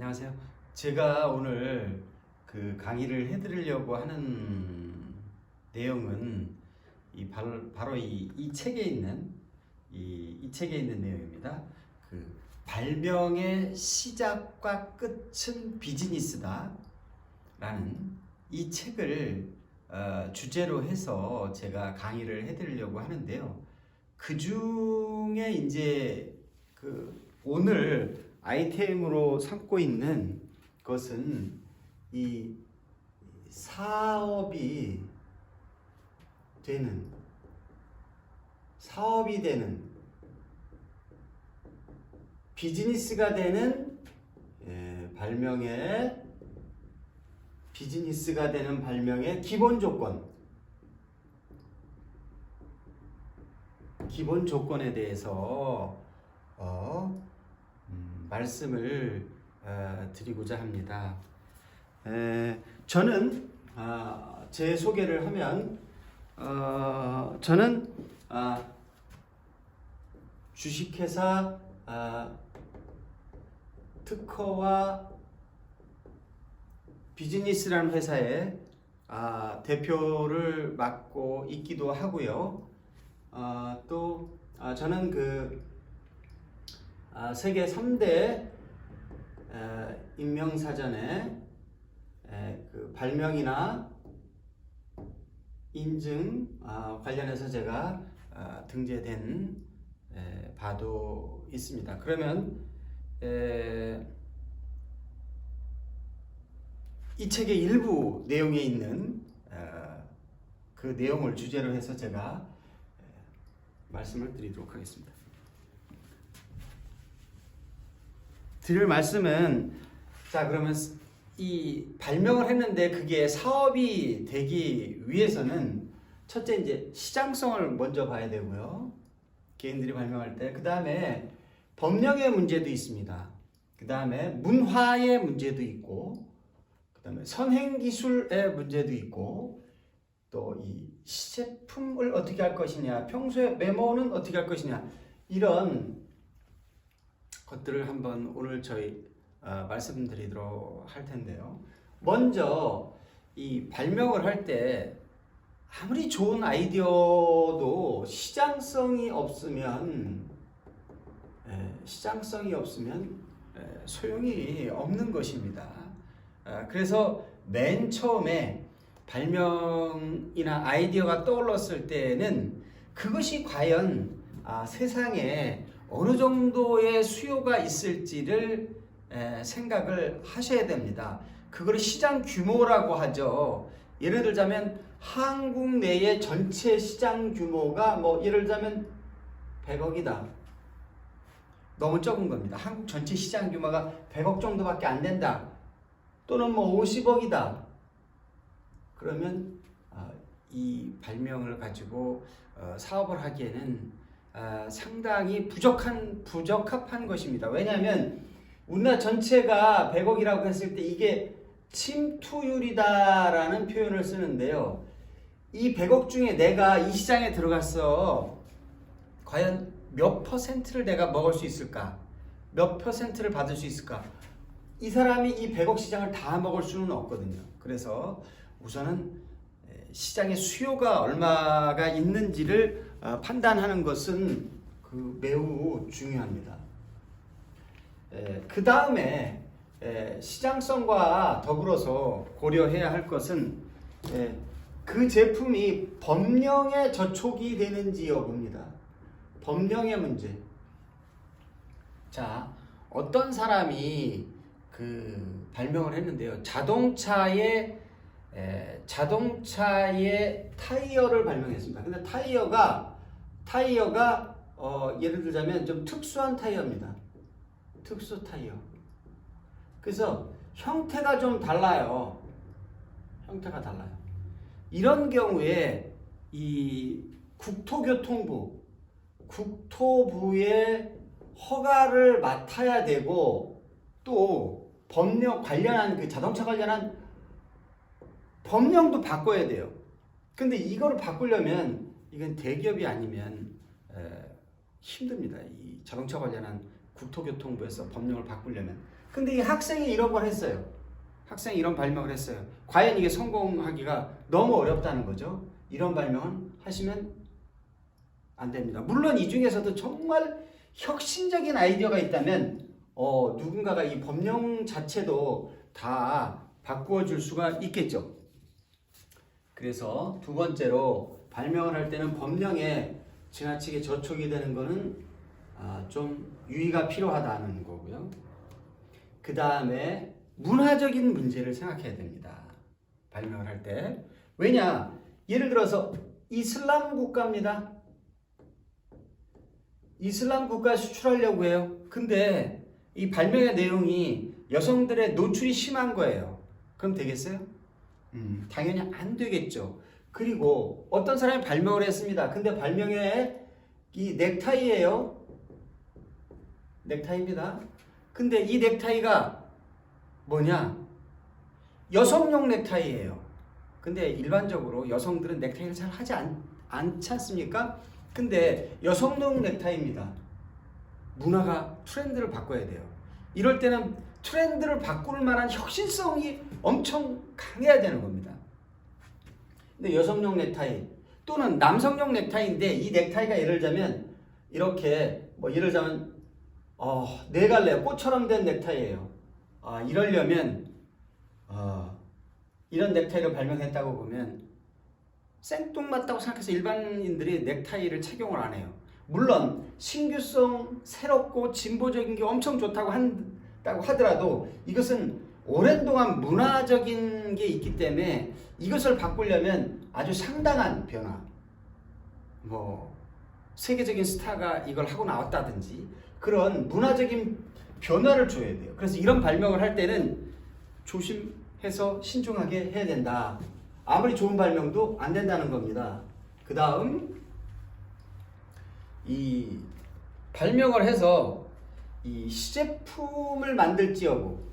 안녕하세요. 제가 오늘 그 강의를 해드리려고 하는 내용은 바로 이 책에 있는 이 책에 있는 내용입니다. 그 발명의 시작과 끝은 비즈니스다 라는 이 책을 주제로 해서 제가 강의를 해드리려고 하는데요. 그 중에 이제 오늘 아이템으로 삼고 있는 것은 이 사업이 되는 비즈니스가 되는 발명의 기본 조건에 대해서 말씀을 드리고자 합니다. 저는 제 소개를 하면 저는 주식회사 특허와 비즈니스라는 회사의 대표를 맡고 있기도 하고요. 또 저는 세계 3대 인명사전에 발명이나 인증 관련해서 제가 등재된 바도 있습니다. 그러면 이 책의 일부 내용에 있는 그 내용을 주제로 해서 제가 말씀을 드리도록 하겠습니다. 드릴 말씀은, 자, 그러면 이 발명을 했는데 그게 사업이 되기 위해서는 첫째 이제 시장성을 먼저 봐야 되고요. 개인들이 발명할 때. 그 다음에 법령의 문제도 있습니다. 그 다음에 문화의 문제도 있고, 그 다음에 선행기술의 문제도 있고, 또 이 시제품을 어떻게 할 것이냐, 평소에 메모는 어떻게 할 것이냐, 이런 것들을 한번 오늘 저희 말씀드리도록 할 텐데요. 먼저 이 발명을 할 때 아무리 좋은 아이디어도 시장성이 없으면 소용이 없는 것입니다. 그래서 맨 처음에 발명이나 아이디어가 떠올랐을 때는 그것이 과연 세상에 어느 정도의 수요가 있을지를 생각을 하셔야 됩니다. 그걸 시장 규모라고 하죠. 예를 들자면 한국 내의 전체 시장 규모가 예를 들자면 100억이다. 너무 적은 겁니다. 한국 전체 시장 규모가 100억 정도밖에 안 된다. 또는 50억이다. 그러면 이 발명을 가지고 사업을 하기에는 상당히 부적합한 것입니다. 왜냐하면 우리나라 전체가 100억이라고 했을 때 이게 침투율이다라는 표현을 쓰는데요. 이 100억 중에 내가 이 시장에 들어가서 과연 몇 퍼센트를 내가 먹을 수 있을까? 몇 퍼센트를 받을 수 있을까? 이 사람이 이 100억 시장을 다 먹을 수는 없거든요. 그래서 우선은 시장의 수요가 얼마가 있는지를 판단하는 것은 매우 중요합니다. 그 다음에 시장성과 더불어서 고려해야 할 것은 그 제품이 법령에 저촉이 되는지 여부입니다. 법령의 문제. 자, 어떤 사람이 발명을 했는데요. 자동차의 타이어를 발명했습니다. 근데 타이어가 예를 들자면 좀 특수한 타이어입니다. 특수 타이어. 그래서 형태가 좀 달라요. 이런 경우에 이 국토부의 허가를 맡아야 되고, 또 법령 관련한 자동차 관련한 법령도 바꿔야 돼요. 근데 이거를 바꾸려면 이건 대기업이 아니면 힘듭니다. 이 자동차 관련한 국토교통부에서 법령을 바꾸려면. 근데 이 학생이 이런 걸 했어요. 학생이 이런 발명을 했어요. 과연 이게 성공하기가 너무 어렵다는 거죠. 이런 발명은 하시면 안 됩니다. 물론 이 중에서도 정말 혁신적인 아이디어가 있다면 누군가가 이 법령 자체도 다 바꾸어 줄 수가 있겠죠. 그래서 두 번째로 발명을 할 때는 법령에 지나치게 저촉이 되는 거는 좀 유의가 필요하다는 거고요. 그 다음에 문화적인 문제를 생각해야 됩니다. 발명을 할 때. 왜냐? 예를 들어서 이슬람 국가입니다. 이슬람 국가에 수출하려고 해요. 근데 이 발명의 내용이 여성들의 노출이 심한 거예요. 그럼 되겠어요? 당연히 안 되겠죠. 그리고 어떤 사람이 발명을 했습니다. 근데 발명의 이 넥타이예요. 넥타이입니다. 근데 이 넥타이가 뭐냐? 여성용 넥타이예요. 근데 일반적으로 여성들은 넥타이를 잘 하지 않지 않습니까? 근데 여성용 넥타이입니다. 문화가 트렌드를 바꿔야 돼요. 이럴 때는 트렌드를 바꿀 만한 혁신성이 엄청 강해야 되는 겁니다. 근데 여성용 넥타이 또는 남성용 넥타이인데 이 넥타이가 예를 들자면 이렇게 예를 들자면 네 갈래 꽃처럼 된 넥타이예요. 이러려면 이런 넥타이를 발명했다고 보면 생뚱맞다고 생각해서 일반인들이 넥타이를 착용을 안 해요. 물론 신규성, 새롭고 진보적인 게 엄청 좋다고 한다고 하더라도 이것은 오랜 동안 문화적인 게 있기 때문에 이것을 바꾸려면 아주 상당한 변화, 세계적인 스타가 이걸 하고 나왔다든지 그런 문화적인 변화를 줘야 돼요. 그래서 이런 발명을 할 때는 조심해서 신중하게 해야 된다. 아무리 좋은 발명도 안 된다는 겁니다. 그 다음 이 발명을 해서 이 시제품을 만들지어고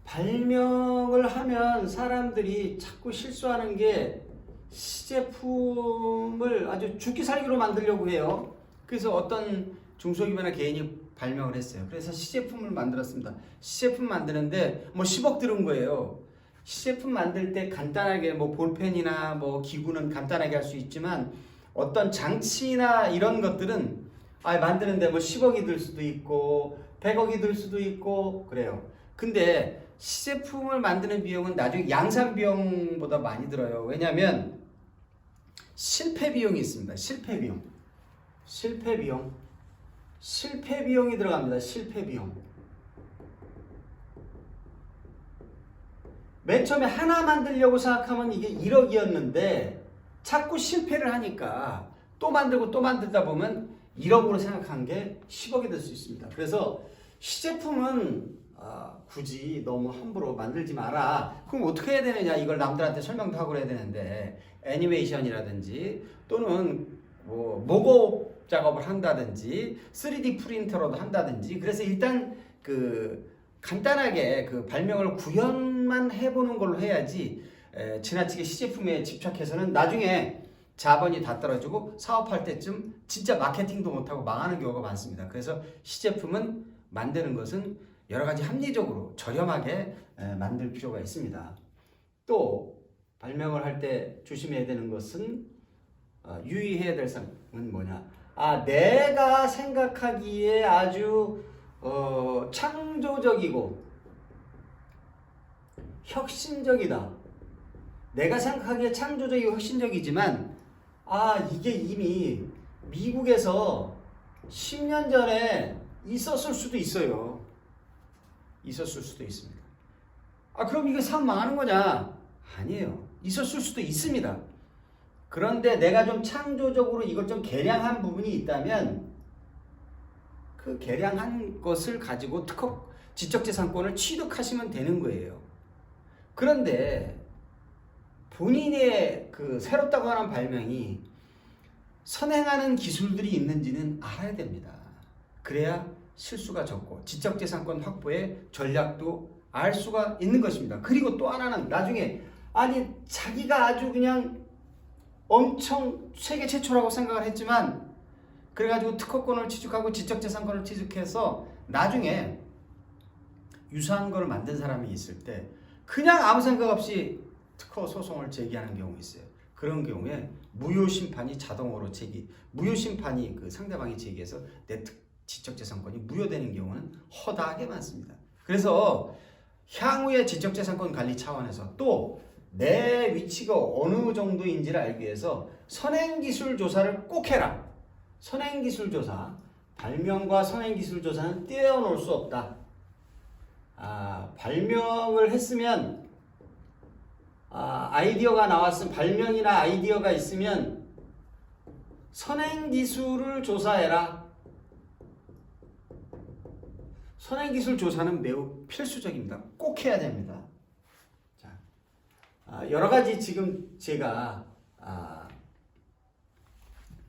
발명을 하면 사람들이 자꾸 실수하는 게 시제품을 아주 죽기 살기로 만들려고 해요. 그래서 어떤 중소기업이나 개인이 발명을 했어요. 그래서 시제품을 만들었습니다. 시제품 만드는데 10억 들은 거예요. 시제품 만들 때 간단하게 볼펜이나 기구는 간단하게 할 수 있지만 어떤 장치나 이런 것들은 만드는데 10억이 들 수도 있고 100억이 들 수도 있고 그래요. 근데 시제품을 만드는 비용은 나중에 양산 비용보다 많이 들어요. 왜냐하면 실패 비용이 있습니다. 실패 비용이 들어갑니다. 실패 비용. 맨 처음에 하나 만들려고 생각하면 이게 1억이었는데 자꾸 실패를 하니까 또 만들고 또 만들다 보면 1억으로 생각한 게 10억이 될 수 있습니다. 그래서 시제품은 굳이 너무 함부로 만들지 마라. 그럼 어떻게 해야 되느냐? 이걸 남들한테 설명도 하고 그래야 되는데 애니메이션이라든지 또는 모고 작업을 한다든지 3D 프린터로도 한다든지 그래서 일단 간단하게 발명을 구현만 해보는 걸로 해야지 지나치게 시제품에 집착해서는 나중에 자본이 다 떨어지고 사업할 때쯤 진짜 마케팅도 못하고 망하는 경우가 많습니다. 그래서 시제품은 만드는 것은 여러 가지 합리적으로 저렴하게 만들 필요가 있습니다. 또 발명을 할 때 조심해야 되는 것은 유의해야 될 사항은 뭐냐? 내가 생각하기에 아주 창조적이고 혁신적이다. 내가 생각하기에 창조적이고 혁신적이지만 이게 이미 미국에서 10년 전에 있었을 수도 있어요. 있었을 수도 있습니다. 그럼 이게 사업 망하는 거냐? 아니에요. 있었을 수도 있습니다. 그런데 내가 좀 창조적으로 이걸 좀 개량한 부분이 있다면 그 개량한 것을 가지고 지적재산권을 취득하시면 되는 거예요. 그런데 본인의 새롭다고 하는 발명이 선행하는 기술들이 있는지는 알아야 됩니다. 그래야 실수가 적고 지적재산권 확보의 전략도 알 수가 있는 것입니다. 그리고 또 하나는 나중에 자기가 아주 그냥 엄청 세계 최초라고 생각을 했지만 그래가지고 특허권을 취득하고 지적재산권을 취득해서 나중에 유사한 걸 만든 사람이 있을 때 그냥 아무 생각 없이 특허 소송을 제기하는 경우 있어요. 그런 경우에 무효 심판이 자동으로 무효 심판이 그 상대방이 제기해서 내 지적재산권이 무효되는 경우는 허다하게 많습니다. 그래서 향후의 지적재산권 관리 차원에서 또 내 위치가 어느 정도인지를 알기 위해서 선행기술 조사를 꼭 해라. 선행기술 조사, 발명과 선행기술 조사는 떼어놓을 수 없다. 발명을 했으면 아이디어가 나왔으면 발명이나 아이디어가 있으면 선행기술을 조사해라. 선행기술 조사는 매우 필수적입니다. 꼭 해야 됩니다. 자, 여러 가지 지금 제가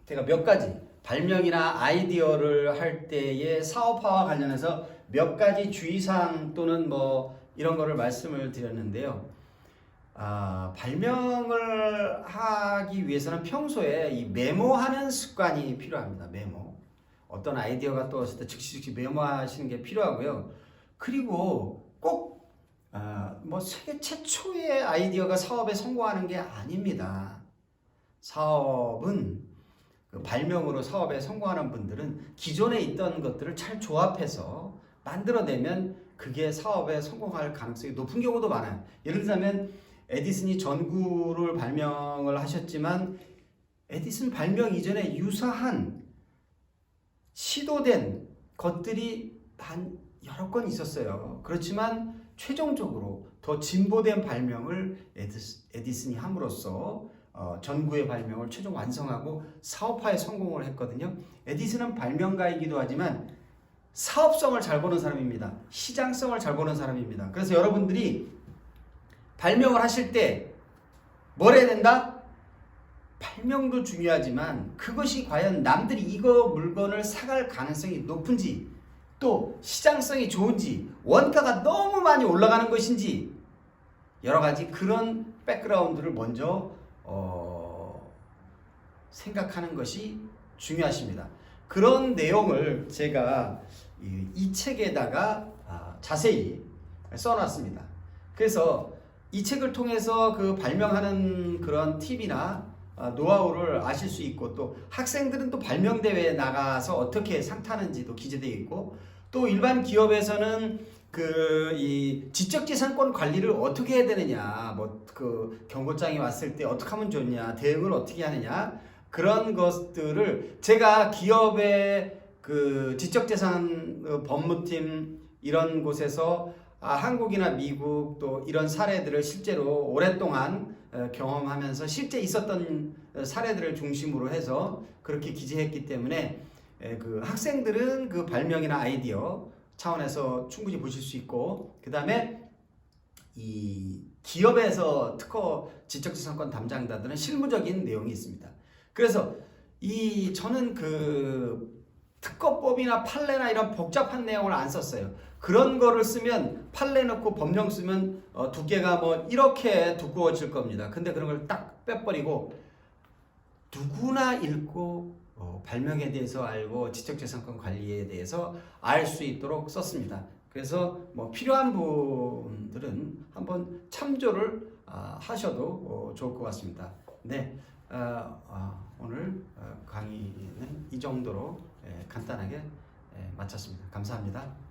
몇 가지 발명이나 아이디어를 할 때의 사업화와 관련해서 몇 가지 주의사항 또는 뭐 이런 거를 말씀을 드렸는데요. 발명을 하기 위해서는 평소에 이 메모하는 습관이 필요합니다. 메모. 어떤 아이디어가 떠왔을 때 즉시 메모하시는 게 필요하고요. 그리고 꼭 세계 최초의 아이디어가 사업에 성공하는 게 아닙니다. 사업은 그 발명으로 사업에 성공하는 분들은 기존에 있던 것들을 잘 조합해서 만들어내면 그게 사업에 성공할 가능성이 높은 경우도 많아요. 예를 들자면 에디슨이 전구를 발명을 하셨지만 에디슨 발명 이전에 유사한 시도된 것들이 한 여러 건 있었어요. 그렇지만 최종적으로 더 진보된 발명을 에디슨이 함으로써 전구의 발명을 최종 완성하고 사업화에 성공을 했거든요. 에디슨은 발명가이기도 하지만 사업성을 잘 보는 사람입니다. 시장성을 잘 보는 사람입니다. 그래서 여러분들이 발명을 하실 때 뭘 해야 된다? 발명도 중요하지만 그것이 과연 남들이 이거 물건을 사갈 가능성이 높은지 또 시장성이 좋은지 원가가 너무 많이 올라가는 것인지 여러 가지 그런 백그라운드를 먼저 생각하는 것이 중요하십니다. 그런 내용을 제가 이 책에다가 자세히 써놨습니다. 그래서 이 책을 통해서 그 발명하는 그런 팁이나 노하우를 아실 수 있고 또 학생들은 또 발명대회에 나가서 어떻게 상 타는지도 기재되어 있고 또 일반 기업에서는 이 지적재산권 관리를 어떻게 해야 되느냐 그 경고장이 왔을 때 어떻게 하면 좋냐 대응을 어떻게 하느냐 그런 것들을 제가 기업의 그 지적재산 법무팀 이런 곳에서 한국이나 미국 또 이런 사례들을 실제로 오랫동안 경험하면서 실제 있었던 사례들을 중심으로 해서 그렇게 기재했기 때문에 그 학생들은 그 발명이나 아이디어 차원에서 충분히 보실 수 있고 그 다음에 이 기업에서 특허 지적재산권 담당자들은 실무적인 내용이 있습니다. 그래서 저는 그 특허법이나 판례나 이런 복잡한 내용을 안 썼어요. 그런 거를 쓰면 판례 넣고 법령 쓰면 두께가 이렇게 두꺼워질 겁니다. 근데 그런 걸 딱 빼버리고 누구나 읽고 발명에 대해서 알고 지적재산권 관리에 대해서 알 수 있도록 썼습니다. 그래서 필요한 분들은 한번 참조를 하셔도 좋을 것 같습니다. 네, 오늘 강의는 이 정도로 간단하게 마쳤습니다. 감사합니다.